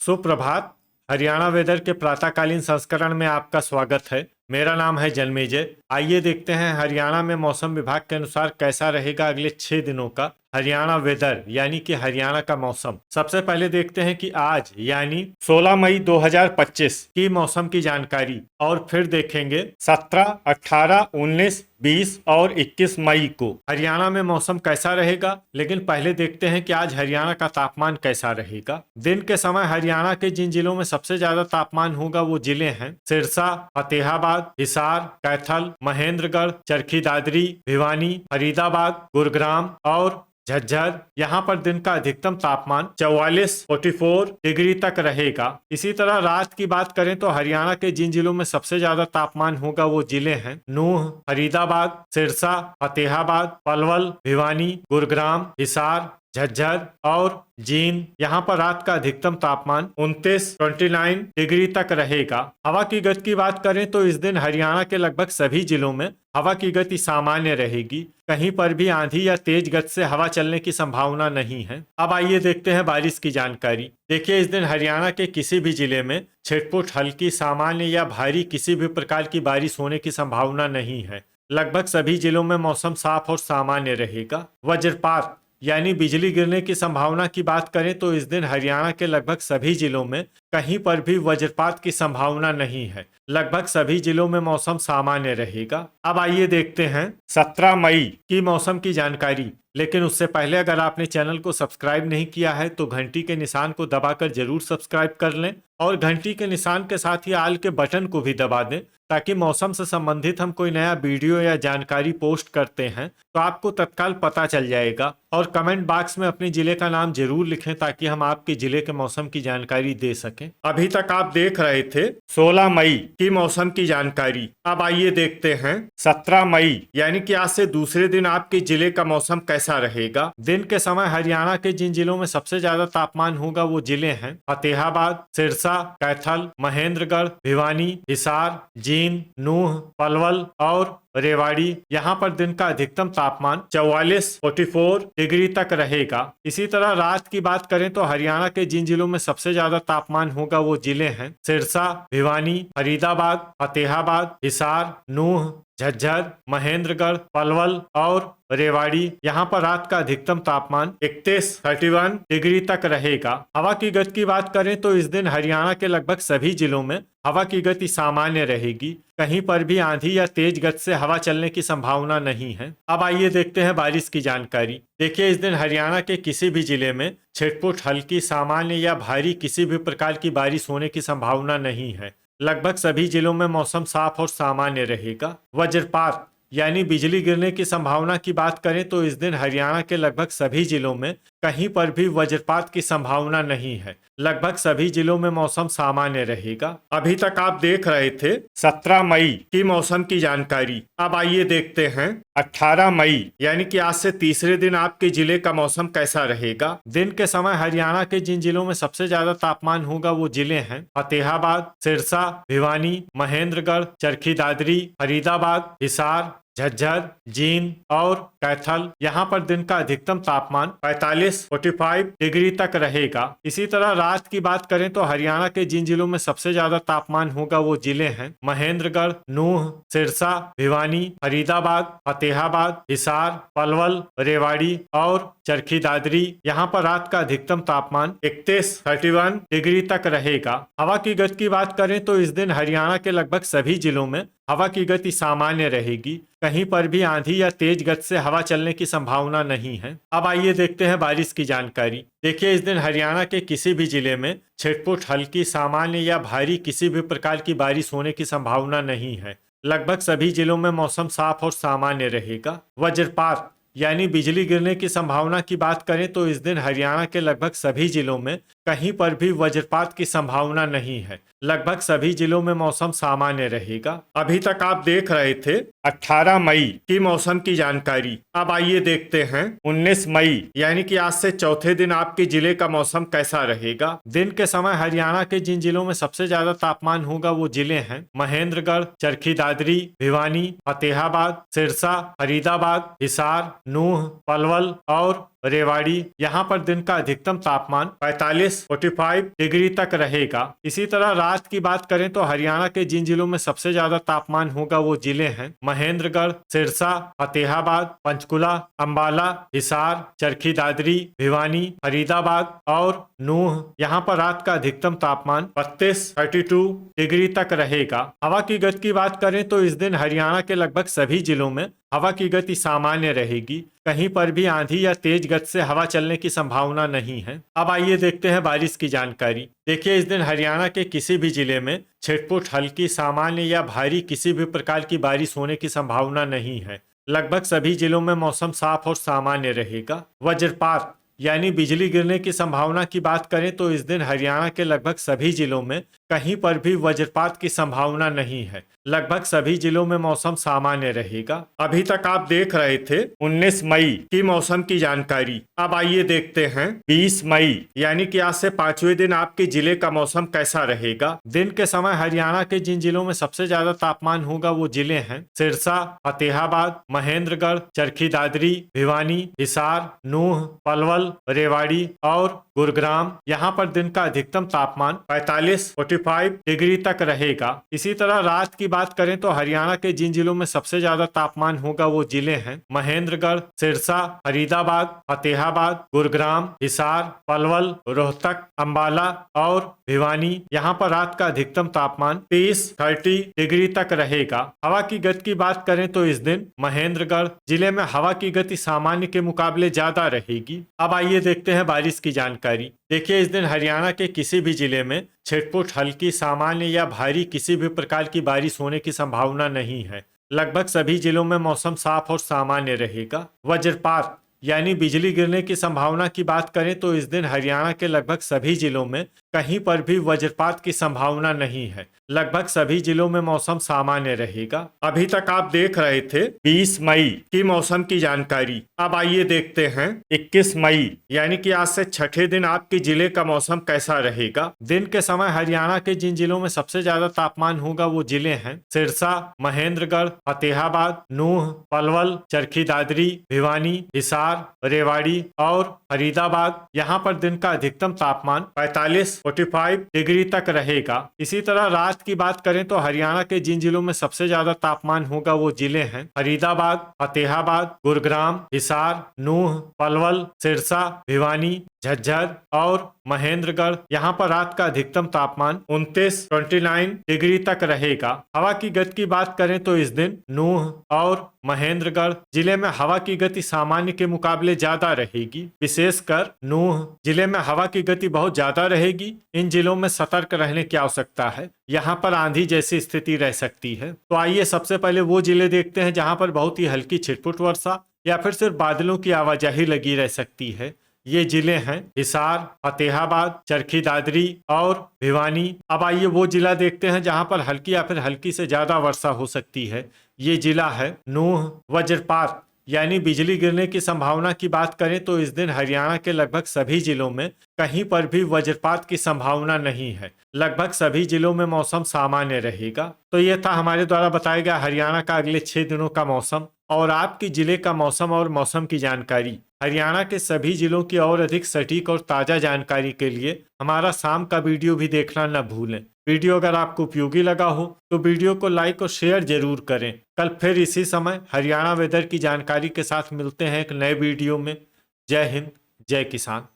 सुप्रभात। हरियाणा वेदर के प्रातःकालीन संस्करण में आपका स्वागत है। मेरा नाम है जन्मेजय। आइए देखते हैं हरियाणा में मौसम विभाग के अनुसार कैसा रहेगा अगले 6 दिनों का हरियाणा वेदर यानी कि हरियाणा का मौसम। सबसे पहले देखते हैं कि आज यानी 16 मई 2025 की मौसम की जानकारी और फिर देखेंगे 17, 18, 19, 20 और 21 मई को हरियाणा में मौसम कैसा रहेगा। लेकिन पहले देखते हैं कि आज हरियाणा का तापमान कैसा रहेगा। दिन के समय हरियाणा के जिन जिलों में सबसे ज्यादा तापमान होगा वो जिले हैं सिरसा, फतेहाबाद, हिसार, कैथल, महेंद्रगढ़, चरखी दादरी, भिवानी, फरीदाबाद, गुरुग्राम और झज्जर। यहाँ पर दिन का अधिकतम तापमान 44 डिग्री तक रहेगा। इसी तरह रात की बात करें तो हरियाणा के जिन जिलों में सबसे ज्यादा तापमान होगा वो जिले हैं नूंह, फरीदाबाद, सिरसा, फतेहाबाद, पलवल, भिवानी, गुरुग्राम, हिसार, झज्जर और जींद। यहाँ पर रात का अधिकतम तापमान 29 डिग्री तक रहेगा। हवा की गति की बात करें तो इस दिन हरियाणा के लगभग सभी जिलों में हवा की गति सामान्य रहेगी। कहीं पर भी आंधी या तेज गति से हवा चलने की संभावना नहीं है। अब आइए देखते हैं बारिश की जानकारी। देखिए, इस दिन हरियाणा के किसी भी जिले में छिटपुट, हल्की, सामान्य या भारी किसी भी प्रकार की बारिश होने की संभावना नहीं है। लगभग सभी जिलों में मौसम साफ और सामान्य रहेगा। वज्रपात यानी बिजली गिरने की संभावना की बात करें तो इस दिन हरियाणा के लगभग सभी जिलों में कहीं पर भी वज्रपात की संभावना नहीं है। लगभग सभी जिलों में मौसम सामान्य रहेगा। अब आइए देखते हैं 17 मई की मौसम की जानकारी। लेकिन उससे पहले अगर आपने चैनल को सब्सक्राइब नहीं किया है तो घंटी के निशान को दबाकर जरूर सब्सक्राइब कर लें और घंटी के निशान के साथ ही आल के बटन को भी दबा दें ताकि मौसम से संबंधित हम कोई नया वीडियो या जानकारी पोस्ट करते हैं तो आपको तत्काल पता चल जाएगा। और कमेंट बॉक्स में अपने जिले का नाम जरूर लिखें ताकि हम आपके जिले के मौसम की जानकारी दे सकें। अभी तक आप देख रहे थे 16 मई की मौसम की जानकारी। अब आइए देखते हैं 17 मई यानी कि आज से दूसरे दिन आपके जिले का मौसम कैसा रहेगा। दिन के समय हरियाणा के जिन जिलों में सबसे ज्यादा तापमान होगा वो जिले हैं फतेहाबाद, सिरसा, कैथल, महेंद्रगढ़, भिवानी, हिसार, जींद, नूंह, पलवल और रेवाड़ी। यहाँ पर दिन का अधिकतम तापमान 44 डिग्री तक रहेगा। इसी तरह रात की बात करें तो हरियाणा के जिन जिलों में सबसे ज्यादा तापमान होगा वो जिले हैं सिरसा, भिवानी, फरीदाबाद, फतेहाबाद, हिसार, नूंह, झज्जर, महेंद्रगढ़, पलवल और रेवाड़ी। यहाँ पर रात का अधिकतम तापमान 31 डिग्री तक रहेगा। हवा की गति की बात करें तो इस दिन हरियाणा के लगभग सभी जिलों में हवा की गति सामान्य रहेगी। कहीं पर भी आंधी या तेज गति से हवा चलने की संभावना नहीं है। अब आइए देखते हैं बारिश की जानकारी। देखिए, इस दिन हरियाणा के किसी भी जिले में छिटपुट, हल्की, सामान्य या भारी किसी भी प्रकार की बारिश होने की संभावना नहीं है। लगभग सभी जिलों में मौसम साफ और सामान्य रहेगा। वज्रपात यानी बिजली गिरने की संभावना की बात करें तो इस दिन हरियाणा के लगभग सभी जिलों में कहीं पर भी वज्रपात की संभावना नहीं है। लगभग सभी जिलों में मौसम सामान्य रहेगा। अभी तक आप देख रहे थे 17 मई की मौसम की जानकारी। अब आइए देखते हैं 18 मई यानी कि आज से तीसरे दिन आपके जिले का मौसम कैसा रहेगा। दिन के समय हरियाणा के जिन जिलों में सबसे ज्यादा तापमान होगा वो जिले हैं फतेहाबाद, सिरसा, भिवानी, महेंद्रगढ़, चरखी दादरी, फरीदाबाद, हिसार, झज्जर, जींद और कैथल। यहाँ पर दिन का अधिकतम तापमान 45 डिग्री तक रहेगा। इसी तरह रात की बात करें तो हरियाणा के जिन जिलों में सबसे ज्यादा तापमान होगा वो जिले हैं महेंद्रगढ़, नूंह, सिरसा, भिवानी, फरीदाबाद, फतेहाबाद, हिसार, पलवल, रेवाड़ी और चरखी दादरी। यहाँ पर रात का अधिकतम तापमान 31 डिग्री तक रहेगा। हवा की गति की बात करें तो इस दिन हरियाणा के लगभग सभी जिलों में हवा की गति सामान्य रहेगी। कहीं पर भी आंधी या तेज गति से हवा चलने की संभावना नहीं है। अब आइए देखते हैं बारिश की जानकारी। देखिए, इस दिन हरियाणा के किसी भी जिले में छिटपुट, हल्की, सामान्य या भारी किसी भी प्रकार की बारिश होने की संभावना नहीं है। लगभग सभी जिलों में मौसम साफ और सामान्य रहेगा। वज्रपात यानी बिजली गिरने की संभावना की बात करें तो इस दिन हरियाणा के लगभग सभी जिलों में कहीं पर भी वज्रपात की संभावना नहीं है। लगभग सभी जिलों में मौसम सामान्य रहेगा। अभी तक आप देख रहे थे 18 मई की मौसम की जानकारी। अब आइए देखते हैं 19 मई यानी कि आज से चौथे दिन आपके जिले का मौसम कैसा रहेगा। दिन के समय हरियाणा के जिन जिलों में सबसे ज्यादा तापमान होगा वो जिले हैं महेंद्रगढ़, चरखी दादरी, भिवानी, फतेहाबाद, सिरसा, फरीदाबाद, हिसार, नूंह, पलवल और रेवाड़ी, यहाँ पर दिन का अधिकतम तापमान 45 डिग्री तक रहेगा। इसी तरह रात की बात करें तो हरियाणा के जिन जिलों में सबसे ज्यादा तापमान होगा वो जिले हैं महेंद्रगढ़, सिरसा, फतेहाबाद, पंचकुला, अंबाला, हिसार, चरखी दादरी, भिवानी, फरीदाबाद और नूह। यहाँ पर रात का अधिकतम तापमान 32 डिग्री तक रहेगा। हवा की गति की बात करें तो इस दिन हरियाणा के लगभग सभी जिलों में हवा की गति सामान्य रहेगी। कहीं पर भी आंधी या तेज गति से हवा चलने की संभावना नहीं है। अब आइए देखते हैं बारिश की जानकारी। देखिए, इस दिन हरियाणा के किसी भी जिले में छिटपुट, हल्की, सामान्य या भारी किसी भी प्रकार की बारिश होने की संभावना नहीं है। लगभग सभी जिलों में मौसम साफ और सामान्य रहेगा। वज्रपात यानी बिजली गिरने की संभावना की बात करें तो इस दिन हरियाणा के लगभग सभी जिलों में कहीं पर भी वज्रपात की संभावना नहीं है। लगभग सभी जिलों में मौसम सामान्य रहेगा। अभी तक आप देख रहे थे 19 मई की मौसम की जानकारी। अब आइए देखते हैं 20 मई यानी कि आज से 5वें दिन आपके जिले का मौसम कैसा रहेगा। दिन के समय हरियाणा के जिन जिलों में सबसे ज्यादा तापमान होगा वो जिले हैं सिरसा, फतेहाबाद, महेंद्रगढ़, चरखी दादरी, भिवानी, हिसार, नूह, पलवल, रेवाड़ी और गुरुग्राम। यहाँ पर दिन का अधिकतम तापमान 45 डिग्री तक रहेगा। इसी तरह रात की बात करें तो हरियाणा के जिन जिलों में सबसे ज्यादा तापमान होगा वो जिले हैं महेंद्रगढ़, सिरसा, फरीदाबाद, फतेहाबाद, गुरुग्राम, हिसार, पलवल, रोहतक, अंबाला और भिवानी। यहाँ पर रात का अधिकतम तापमान 30 डिग्री तक रहेगा। हवा की गति की बात करें तो इस दिन महेंद्रगढ़ जिले में हवा की गति सामान्य के मुकाबले ज्यादा रहेगी। अब आइए देखते हैं बारिश की जानकारी। देखिए, इस दिन हरियाणा के किसी भी जिले में छिटपुट, हल्की, सामान्य या भारी किसी भी प्रकार की बारिश होने की संभावना नहीं है। लगभग सभी जिलों में मौसम साफ और सामान्य रहेगा। वज्रपात यानी बिजली गिरने की संभावना की बात करें तो इस दिन हरियाणा के लगभग सभी जिलों में कहीं पर भी वज्रपात की संभावना नहीं है। लगभग सभी जिलों में मौसम सामान्य रहेगा। अभी तक आप देख रहे थे 20 मई की मौसम की जानकारी। अब आइए देखते हैं 21 मई यानी कि आज से छठे दिन आपके जिले का मौसम कैसा रहेगा। दिन के समय हरियाणा के जिन जिलों में सबसे ज्यादा तापमान होगा वो जिले हैं सिरसा, महेंद्रगढ़, फतेहाबाद, नूह, पलवल, चरखी दादरी, भिवानी, हिसार, रेवाड़ी और फरीदाबाद। यहाँ पर दिन का अधिकतम तापमान 45 डिग्री तक रहेगा। इसी तरह रात की बात करें तो हरियाणा के जिन जिलों में सबसे ज्यादा तापमान होगा वो जिले हैं फरीदाबाद, फतेहाबाद, गुरुग्राम, हिसार, नूह, पलवल, सिरसा, भिवानी, झज्जर और महेंद्रगढ़। यहाँ पर रात का अधिकतम तापमान 29 डिग्री तक रहेगा। हवा की गति की बात करें तो इस दिन नूह और महेंद्रगढ़ जिले में हवा की गति सामान्य के मुकाबले ज्यादा रहेगी। विशेषकर नूह जिले में हवा की गति बहुत ज्यादा रहेगी। इन जिलों में सतर्क रहने की आवश्यकता है। यहाँ पर आंधी जैसी स्थिति रह सकती है। तो आइए सबसे पहले वो जिले देखते हैं जहाँ पर बहुत ही हल्की छिटपुट वर्षा या फिर सिर्फ बादलों की आवाजाही लगी रह सकती है। ये जिले हैं हिसार, फतेहाबाद, चरखी दादरी और भिवानी। अब आइए वो जिला देखते हैं जहां पर हल्की या फिर हल्की से ज्यादा वर्षा हो सकती है। ये जिला है नूह। वज्रपात यानी बिजली गिरने की संभावना की बात करें तो इस दिन हरियाणा के लगभग सभी जिलों में कहीं पर भी वज्रपात की संभावना नहीं है। लगभग सभी जिलों में मौसम सामान्य रहेगा। तो ये था हमारे द्वारा बताया गया हरियाणा का अगले 6 दिनों का मौसम और आपके जिले का मौसम और मौसम की जानकारी। हरियाणा के सभी जिलों की और अधिक सटीक और ताज़ा जानकारी के लिए हमारा शाम का वीडियो भी देखना न भूलें। वीडियो अगर आपको उपयोगी लगा हो तो वीडियो को लाइक और शेयर जरूर करें। कल फिर इसी समय हरियाणा वेदर की जानकारी के साथ मिलते हैं एक नए वीडियो में। जय हिंद, जय किसान।